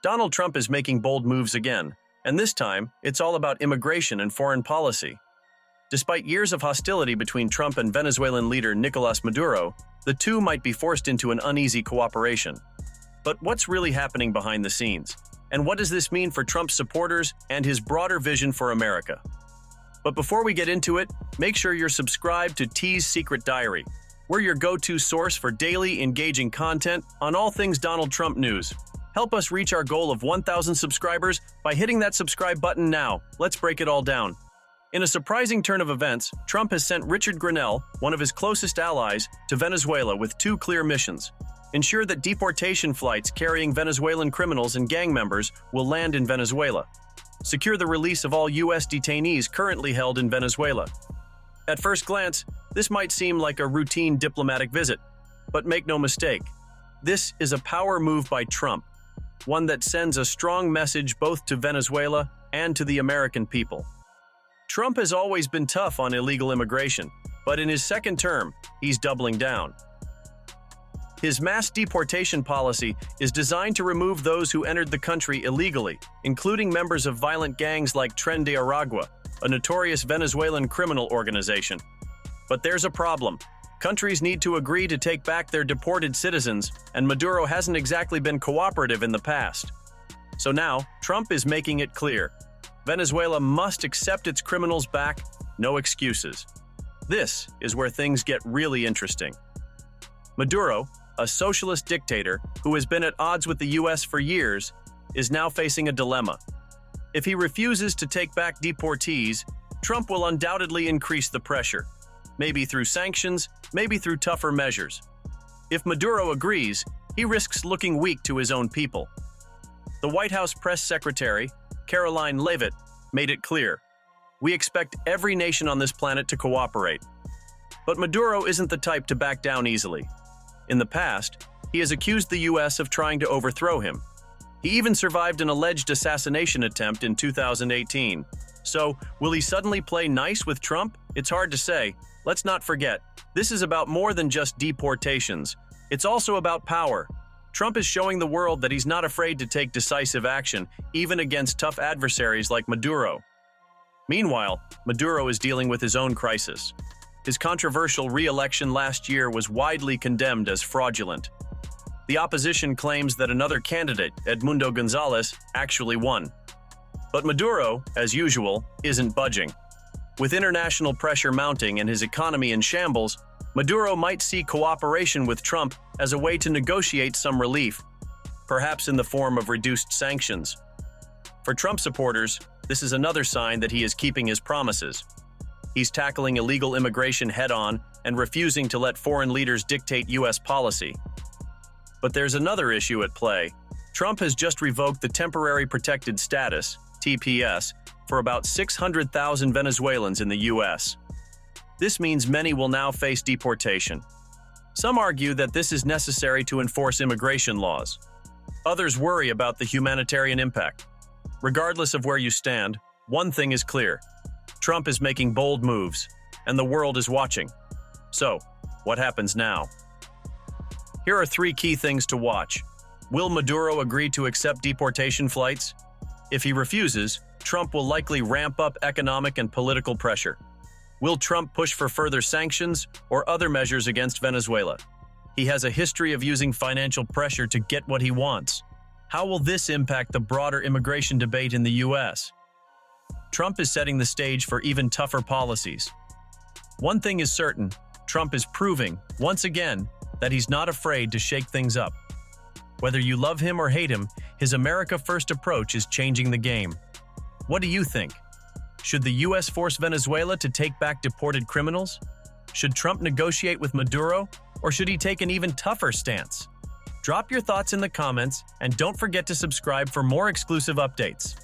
Donald Trump is making bold moves again, and this time, it's all about immigration and foreign policy. Despite years of hostility between Trump and Venezuelan leader Nicolas Maduro, the two might be forced into an uneasy cooperation. But what's really happening behind the scenes? And what does this mean for Trump's supporters and his broader vision for America? But before we get into it, make sure you're subscribed to T's Secret Diary. We're your go-to source for daily, engaging content on all things Donald Trump news. Help us reach our goal of 1,000 subscribers by hitting that subscribe button now. Let's break it all down. In a surprising turn of events, Trump has sent Richard Grenell, one of his closest allies, to Venezuela with two clear missions. Ensure that deportation flights carrying Venezuelan criminals and gang members will land in Venezuela. Secure the release of all U.S. detainees currently held in Venezuela. At first glance, this might seem like a routine diplomatic visit, but make no mistake, this is a power move by Trump, one that sends a strong message both to Venezuela and to the American people. Trump has always been tough on illegal immigration, but in his second term, he's doubling down. His mass deportation policy is designed to remove those who entered the country illegally, including members of violent gangs like Tren de Aragua, a notorious Venezuelan criminal organization. But there's a problem. Countries need to agree to take back their deported citizens, and Maduro hasn't exactly been cooperative in the past. So now, Trump is making it clear. Venezuela must accept its criminals back, no excuses. This is where things get really interesting. Maduro, a socialist dictator who has been at odds with the U.S. for years, is now facing a dilemma. If he refuses to take back deportees, Trump will undoubtedly increase the pressure, maybe through sanctions, maybe through tougher measures. If Maduro agrees, he risks looking weak to his own people. The White House press secretary, Caroline Leavitt, made it clear, "We expect every nation on this planet to cooperate." But Maduro isn't the type to back down easily. In the past, he has accused the U.S. of trying to overthrow him. He even survived an alleged assassination attempt in 2018. So, will he suddenly play nice with Trump? It's hard to say. Let's not forget, this is about more than just deportations. It's also about power. Trump is showing the world that he's not afraid to take decisive action, even against tough adversaries like Maduro. Meanwhile, Maduro is dealing with his own crisis. His controversial re-election last year was widely condemned as fraudulent. The opposition claims that another candidate, Edmundo Gonzalez, actually won. But Maduro, as usual, isn't budging. With international pressure mounting and his economy in shambles, Maduro might see cooperation with Trump as a way to negotiate some relief, perhaps in the form of reduced sanctions. For Trump supporters, this is another sign that he is keeping his promises. He's tackling illegal immigration head-on and refusing to let foreign leaders dictate U.S. policy. But there's another issue at play. Trump has just revoked the Temporary Protected Status, TPS, for about 600,000 Venezuelans in the U.S. This means many will now face deportation. Some argue that this is necessary to enforce immigration laws. Others worry about the humanitarian impact. Regardless of where you stand, one thing is clear. Trump is making bold moves, and the world is watching. So, what happens now? Here are 3 key things to watch. Will Maduro agree to accept deportation flights? If he refuses, Trump will likely ramp up economic and political pressure. Will Trump push for further sanctions or other measures against Venezuela? He has a history of using financial pressure to get what he wants. How will this impact the broader immigration debate in the U.S.? Trump is setting the stage for even tougher policies. One thing is certain, Trump is proving, once again, that he's not afraid to shake things up. Whether you love him or hate him, his America First approach is changing the game. What do you think? Should the U.S. force Venezuela to take back deported criminals? Should Trump negotiate with Maduro, or should he take an even tougher stance? Drop your thoughts in the comments, and don't forget to subscribe for more exclusive updates.